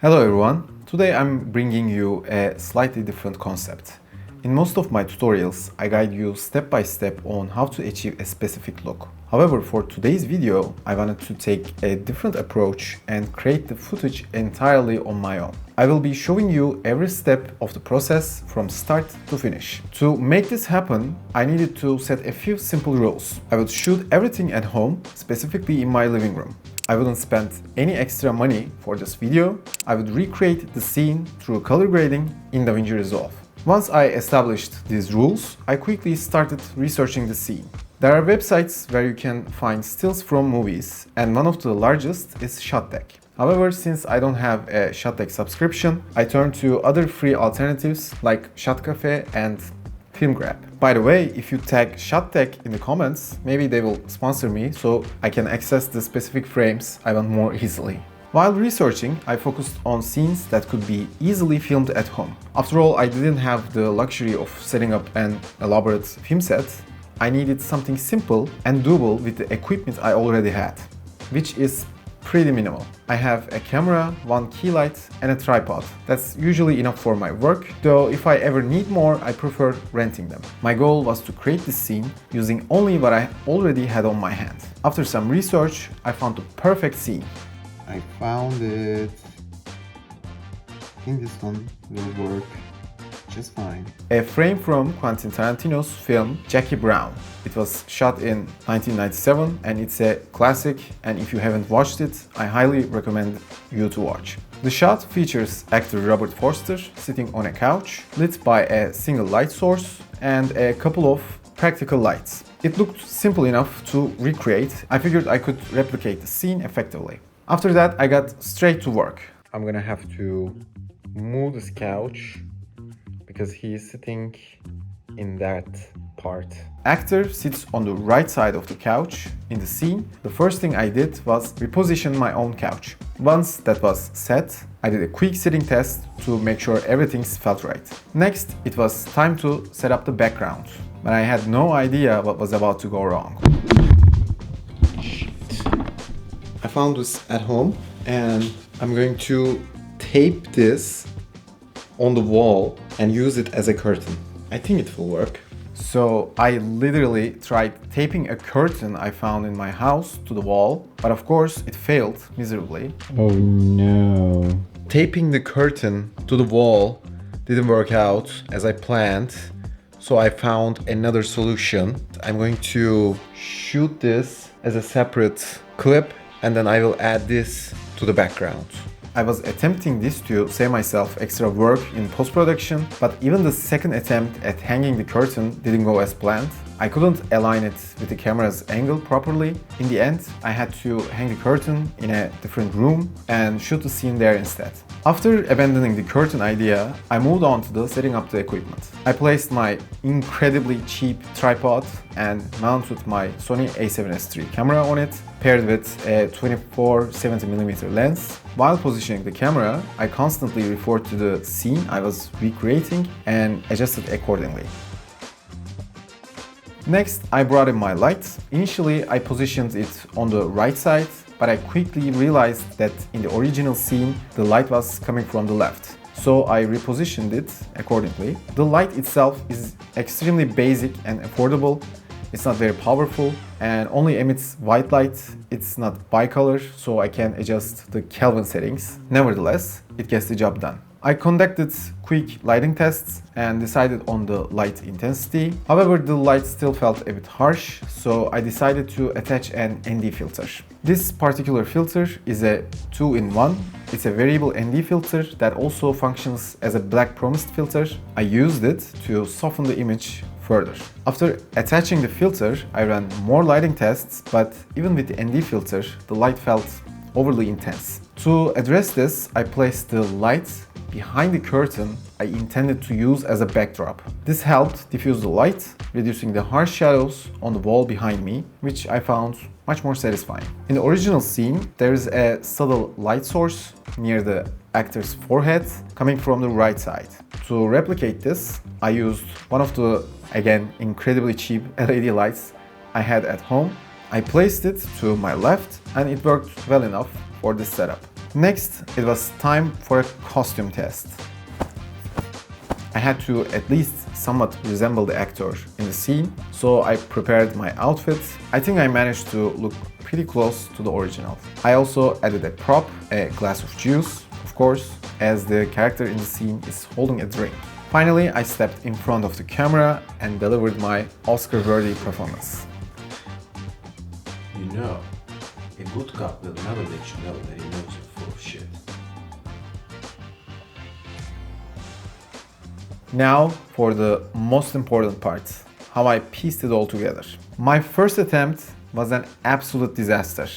Hello everyone, today I'm bringing you a slightly different concept. In most of my tutorials, I guide you step by step on how to achieve a specific look. However, for today's video, I wanted to take a different approach and create the footage entirely on my own. I will be showing you every step of the process from start to finish. To make this happen, I needed to set a few simple rules. I would shoot everything at home, specifically in my living room. I wouldn't spend any extra money for this video. I would recreate the scene through color grading in DaVinci Resolve. Once I established these rules, I quickly started researching the scene. There are websites where you can find stills from movies, and one of the largest is ShotDeck. However, since I don't have a ShotDeck subscription, I turned to other free alternatives like ShotCafe and FilmGrab. By the way, if you tag ShotDeck in the comments, maybe they will sponsor me so I can access the specific frames I want more easily. While researching, I focused on scenes that could be easily filmed at home. After all, I didn't have the luxury of setting up an elaborate film set. I needed something simple and doable with the equipment I already had, which is pretty minimal. I have a camera, one key light, and a tripod. That's usually enough for my work, though if I ever need more, I prefer renting them. My goal was to create this scene using only what I already had on my hand. After some research, I found the perfect scene. I found it. I think this one will work just fine. A frame from Quentin Tarantino's film Jackie Brown. It was shot in 1997 and it's a classic, and if you haven't watched it, I highly recommend you to watch. The shot features actor Robert Forster sitting on a couch, lit by a single light source and a couple of practical lights. It looked simple enough to recreate. I figured I could replicate the scene effectively. After that, I got straight to work. I'm gonna have to move this couch because he is sitting in that part. Actor sits on the right side of the couch in the scene. The first thing I did was reposition my own couch. Once that was set, I did a quick sitting test to make sure everything felt right. Next, it was time to set up the background, but I had no idea what was about to go wrong. I found this at home and I'm going to tape this on the wall and use it as a curtain. I think it will work. So I literally tried taping a curtain I found in my house to the wall, but of course it failed miserably. Oh no. Taping the curtain to the wall didn't work out as I planned, so I found another solution. I'm going to shoot this as a separate clip and then I will add this to the background. I was attempting this to save myself extra work in post-production, but even the second attempt at hanging the curtain didn't go as planned. I couldn't align it with the camera's angle properly. In the end, I had to hang the curtain in a different room and shoot the scene there instead. After abandoning the curtain idea, I moved on to setting up the equipment. I placed my incredibly cheap tripod and mounted my Sony a7S III camera on it, paired with a 24-70mm lens. While positioning the camera, I constantly referred to the scene I was recreating and adjusted accordingly. Next, I brought in my light. Initially, I positioned it on the right side, but I quickly realized that in the original scene, the light was coming from the left. So I repositioned it accordingly. The light itself is extremely basic and affordable. It's not very powerful and only emits white light. It's not bicolor, so I can adjust the Kelvin settings. Nevertheless, it gets the job done. I conducted quick lighting tests and decided on the light intensity. However, the light still felt a bit harsh, so I decided to attach an ND filter. This particular filter is a 2-in-1. It's a variable ND filter that also functions as a black promised filter. I used it to soften the image further. After attaching the filter, I ran more lighting tests, but even with the ND filter, the light felt overly intense. To address this, I placed the light behind the curtain I intended to use as a backdrop. This helped diffuse the light, reducing the harsh shadows on the wall behind me, which I found much more satisfying. In the original scene, there is a subtle light source near the actor's forehead coming from the right side. To replicate this, I used one of the, again, incredibly cheap LED lights I had at home. I placed it to my left and it worked well enough for this setup. Next, it was time for a costume test. I had to at least somewhat resemble the actor in the scene, so I prepared my outfit. I think I managed to look pretty close to the original. I also added a prop, a glass of juice, of course, as the character in the scene is holding a drink. Finally, I stepped in front of the camera and delivered my Oscar-worthy performance. You know, a good cop will never let you know that he knows you're full of shit. Now for the most important part, how I pieced it all together. My first attempt was an absolute disaster.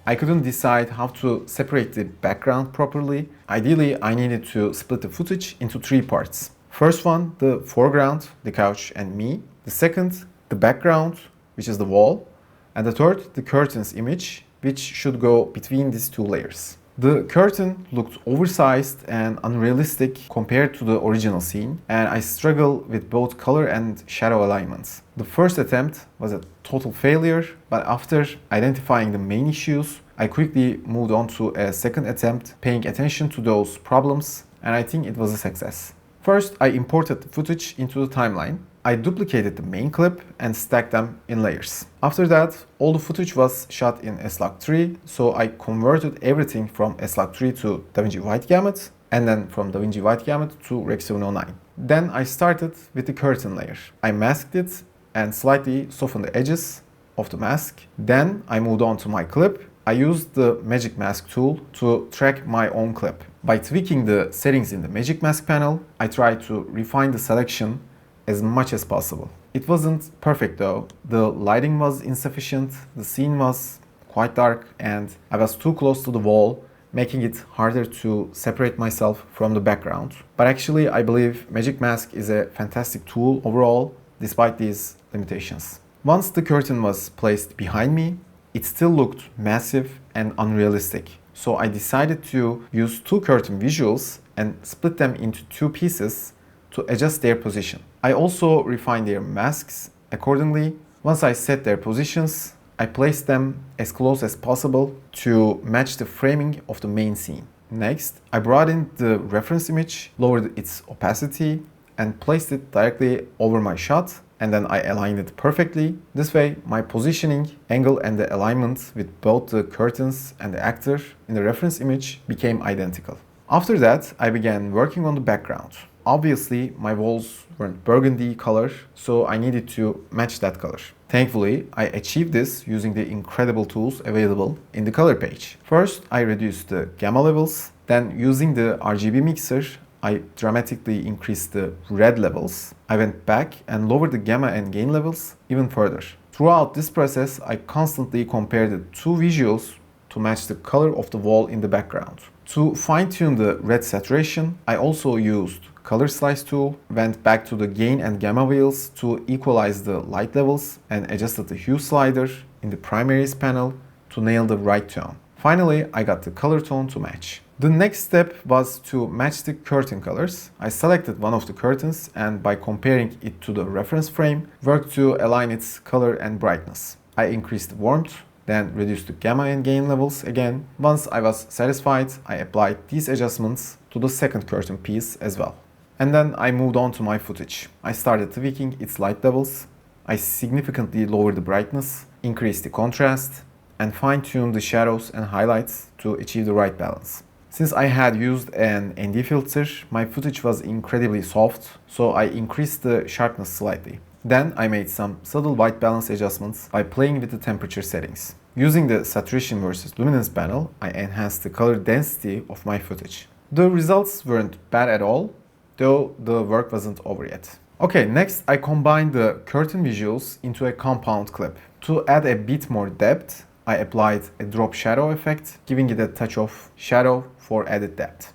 I couldn't decide how to separate the background properly. Ideally, I needed to split the footage into 3 parts. First one, the foreground, the couch and me. The second, the background, which is the wall. And the third, the curtains image, which should go between these 2 layers. The curtain looked oversized and unrealistic compared to the original scene, and I struggled with both color and shadow alignments. The first attempt was a total failure, but after identifying the main issues, I quickly moved on to a second attempt, paying attention to those problems, and I think it was a success. First, I imported the footage into the timeline. I duplicated the main clip and stacked them in layers. After that, all the footage was shot in S-Log3, so I converted everything from S-Log3 to DaVinci White Gamut, and then from DaVinci White Gamut to Rec. 709. Then I started with the curtain layer. I masked it and slightly softened the edges of the mask. Then I moved on to my clip. I used the Magic Mask tool to track my own clip. By tweaking the settings in the Magic Mask panel, I tried to refine the selection as much as possible. It wasn't perfect though. The lighting was insufficient, the scene was quite dark, and I was too close to the wall, making it harder to separate myself from the background. But actually, I believe Magic Mask is a fantastic tool overall, despite these limitations. Once the curtain was placed behind me, it still looked massive and unrealistic. So I decided to use 2 curtain visuals and split them into 2 pieces to adjust their position. I also refined their masks accordingly. Once I set their positions, I placed them as close as possible to match the framing of the main scene. Next, I brought in the reference image, lowered its opacity, and placed it directly over my shot, and then I aligned it perfectly. This way, my positioning, angle, and the alignment with both the curtains and the actor in the reference image became identical. After that, I began working on the background. Obviously, my walls weren't burgundy color, so I needed to match that color. Thankfully, I achieved this using the incredible tools available in the color page. First, I reduced the gamma levels. Then, using the RGB mixer, I dramatically increased the red levels. I went back and lowered the gamma and gain levels even further. Throughout this process, I constantly compared the 2 visuals to match the color of the wall in the background. To fine-tune the red saturation, I also used Color Slice tool, went back to the gain and gamma wheels to equalize the light levels, and adjusted the hue slider in the primaries panel to nail the right tone. Finally, I got the color tone to match. The next step was to match the curtain colors. I selected one of the curtains and by comparing it to the reference frame, worked to align its color and brightness. I increased the warmth, then reduced the gamma and gain levels again. Once I was satisfied, I applied these adjustments to the second curtain piece as well. And then I moved on to my footage. I started tweaking its light levels. I significantly lowered the brightness, increased the contrast, and fine-tuned the shadows and highlights to achieve the right balance. Since I had used an ND filter, my footage was incredibly soft, so I increased the sharpness slightly. Then I made some subtle white balance adjustments by playing with the temperature settings. Using the saturation versus luminance panel, I enhanced the color density of my footage. The results weren't bad at all, though the work wasn't over yet. Okay, next I combined the curtain visuals into a compound clip. To add a bit more depth, I applied a drop shadow effect, giving it a touch of shadow for added depth.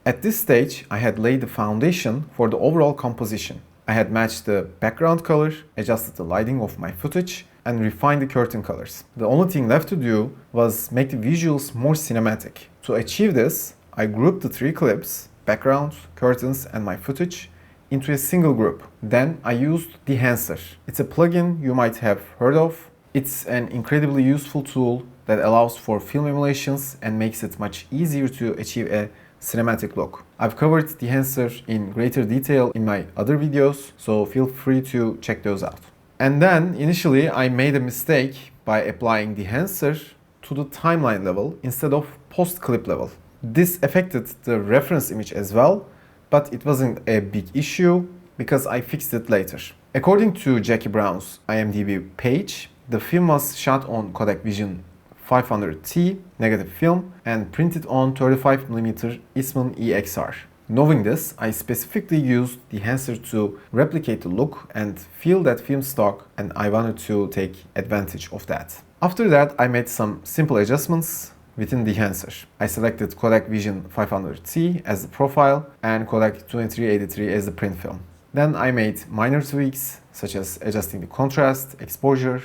At this stage, I had laid the foundation for the overall composition. I had matched the background color, adjusted the lighting of my footage, and refined the curtain colors. The only thing left to do was make the visuals more cinematic. To achieve this, I grouped the 3 clips, background, curtains, and my footage, into a single group. Then I used Dehancer. It's a plugin you might have heard of. It's an incredibly useful tool that allows for film emulations and makes it much easier to achieve a cinematic look. I've covered Dehancer in greater detail in my other videos, so feel free to check those out. And then initially I made a mistake by applying Dehancer to the timeline level instead of post-clip level. This affected the reference image as well, but it wasn't a big issue because I fixed it later. According to Jackie Brown's IMDb page, the film was shot on Kodak Vision 500T negative film and printed on 35mm Eastman EXR. Knowing this, I specifically used Dehancer to replicate the look and feel that film stock, and I wanted to take advantage of that. After that, I made some simple adjustments within Dehancer. I selected Kodak Vision 500T as the profile and Kodak 2383 as the print film. Then I made minor tweaks such as adjusting the contrast, exposure,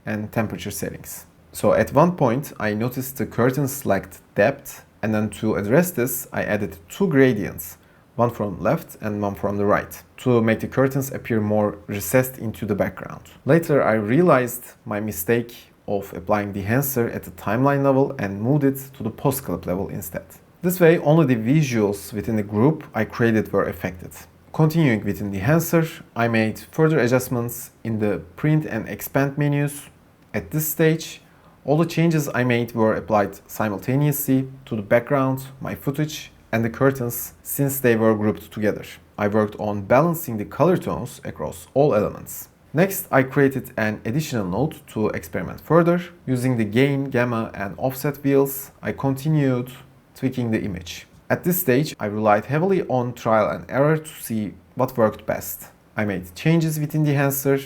and temperature settings. So at one point, I noticed the curtains lacked depth, and then to address this, I added two gradients, one from left and one from the right, to make the curtains appear more recessed into the background. Later, I realized my mistake of applying Dehancer at the timeline level and moved it to the post-clip level instead. This way, only the visuals within the group I created were affected. Continuing within Dehancer, I made further adjustments in the print and expand menus. At this stage, all the changes I made were applied simultaneously to the background, my footage, and the curtains since they were grouped together. I worked on balancing the color tones across all elements. Next, I created an additional node to experiment further. Using the gain, gamma, and offset wheels, I continued tweaking the image. At this stage, I relied heavily on trial and error to see what worked best. I made changes within Dehancer,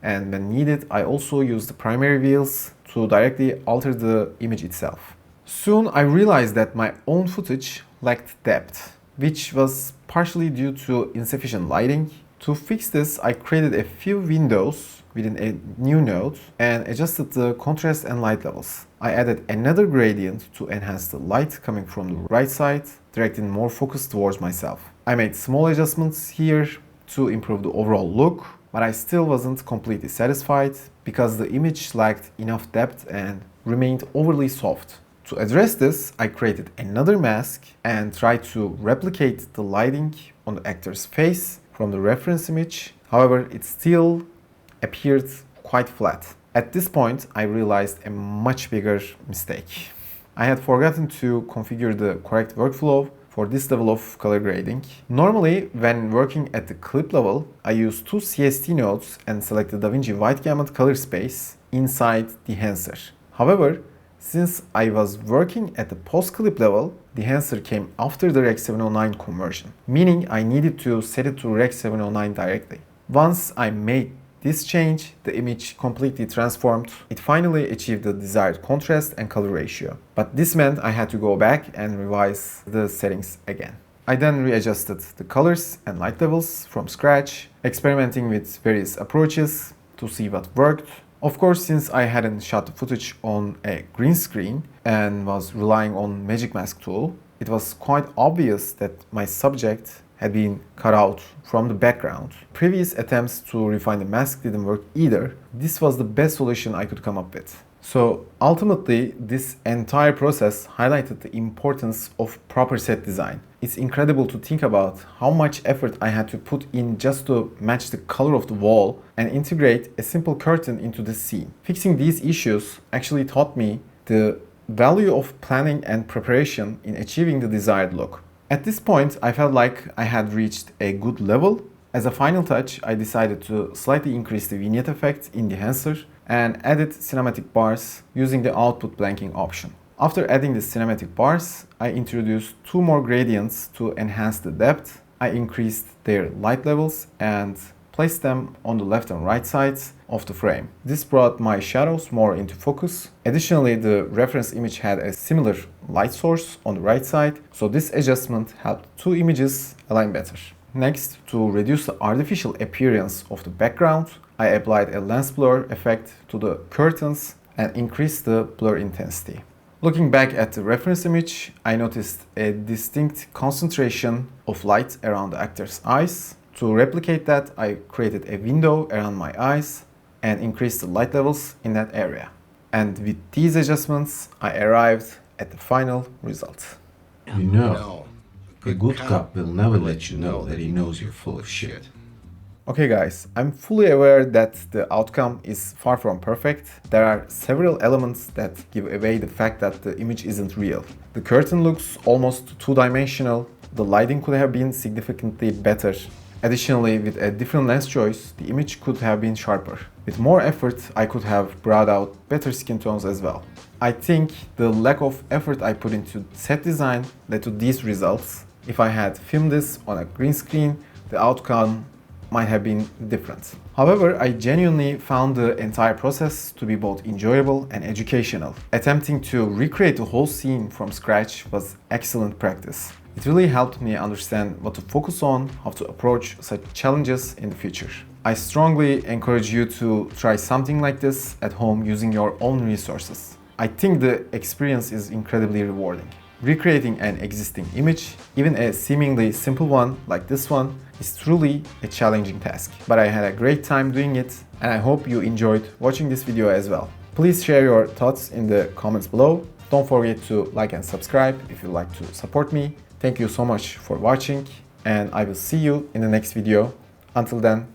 and when needed, I also used the primary wheels to directly alter the image itself. Soon I realized that my own footage lacked depth, which was partially due to insufficient lighting. To fix this, I created a few windows within a new node and adjusted the contrast and light levels. I added another gradient to enhance the light coming from the right side, directing more focus towards myself. I made small adjustments here to improve the overall look, but I still wasn't completely satisfied because the image lacked enough depth and remained overly soft. To address this, I created another mask and tried to replicate the lighting on the actor's face from the reference image. However, it still appeared quite flat. At this point, I realized a much bigger mistake. I had forgotten to configure the correct workflow for this level of color grading. Normally, when working at the clip level, I use two CST nodes and select the DaVinci Wide Gamut color space inside Dehancer. However, since I was working at the post-clip level, Dehancer came after the Rec 709 conversion, meaning I needed to set it to Rec 709 directly. Once I made this change, the image completely transformed. It finally achieved the desired contrast and color ratio. But this meant I had to go back and revise the settings again. I then readjusted the colors and light levels from scratch, experimenting with various approaches to see what worked. Of course, since I hadn't shot the footage on a green screen and was relying on Magic Mask tool, it was quite obvious that my subject had been cut out from the background. Previous attempts to refine the mask didn't work either. This was the best solution I could come up with. So ultimately, this entire process highlighted the importance of proper set design. It's incredible to think about how much effort I had to put in just to match the color of the wall and integrate a simple curtain into the scene. Fixing these issues actually taught me the value of planning and preparation in achieving the desired look. At this point, I felt like I had reached a good level. As a final touch, I decided to slightly increase the vignette effect in Dehancer and added cinematic bars using the output blanking option. After adding the cinematic bars, I introduced two more gradients to enhance the depth. I increased their light levels and placed them on the left and right sides of the frame. This brought my shadows more into focus. Additionally, the reference image had a similar light source on the right side, so this adjustment helped two images align better. Next, to reduce the artificial appearance of the background, I applied a lens blur effect to the curtains and increased the blur intensity. Looking back at the reference image, I noticed a distinct concentration of light around the actor's eyes. To replicate that, I created a window around my eyes and increased the light levels in that area. And with these adjustments, I arrived at the final result. You know, a good cop will never let you know that he knows you're full of shit. Okay guys, I'm fully aware that the outcome is far from perfect. There are several elements that give away the fact that the image isn't real. The curtain looks almost two-dimensional. The lighting could have been significantly better. Additionally, with a different lens choice, the image could have been sharper. With more effort, I could have brought out better skin tones as well. I think the lack of effort I put into set design led to these results. If I had filmed this on a green screen, the outcome might have been different. However, I genuinely found the entire process to be both enjoyable and educational. Attempting to recreate the whole scene from scratch was excellent practice. It really helped me understand what to focus on, how to approach such challenges in the future. I strongly encourage you to try something like this at home using your own resources. I think the experience is incredibly rewarding. Recreating an existing image, even a seemingly simple one like this one, is truly a challenging task. But I had a great time doing it, and I hope you enjoyed watching this video as well. Please share your thoughts in the comments below. Don't forget to like and subscribe if you'd like to support me. Thank you so much for watching, and I will see you in the next video. Until then,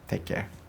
take care.